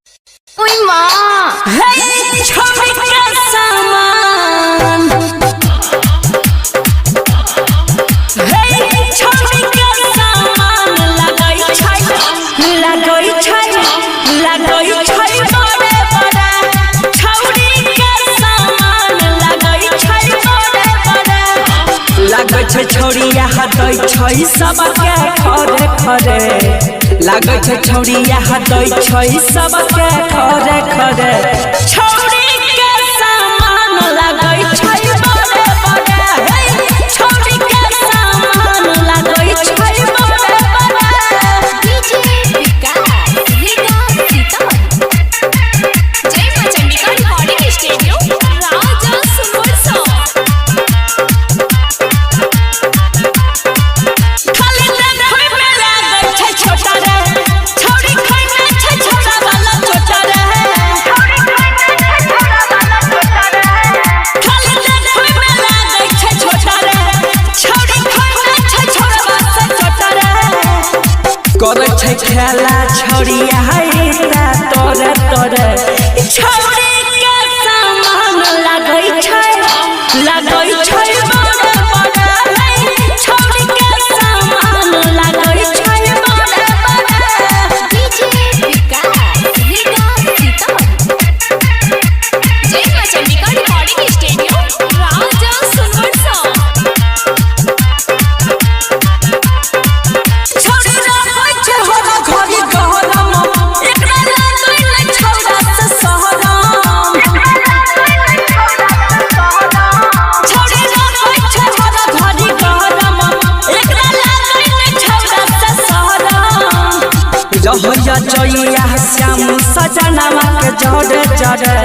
ओए माँ हे छौरी के सामान हे छौरी के सामान लगई छै बड़े बड़े छौरी के सामान लगई छै बड़े लगै छै छौरिया हदै छै सबके खरे खरे लागै छै छौरिया हदै छै सबके खरे खरे छौरी के सामान लगै छै बड़े बड़े हे छौरी के सामान लगै छै बड़े बड़े डीजे विकास जय मां चंडिका रिकॉर्डिंग स्टूडियो राजा सुमरसा खाली देखै में लागै छै छोटा रे छौरी खै में छै छोटा वाला छोटा रे खाली देखै में लागै छै छोटा रे छौरी खै में छै छोटा वाला छोटा रे करै छै खेला छौरिया हैता तोरे तोरे छौरी के सामान लगै छै बड़े बड़े हे छौरी के सामान लगै छै बड़े बड़े डीजे विकास जय मां चंडिका रिकॉर्डिंग स्टूडियो राजा सुमरसा छौरी रखै छै होला घड़ी गहरम एकरा लागै नै छौरा से सहरम छौरी रखै छै होला घड़ी गहरम एकरा लागै नै छौरा से सहरम रहैया जइया श्याम सजनावा के जड़े जड़े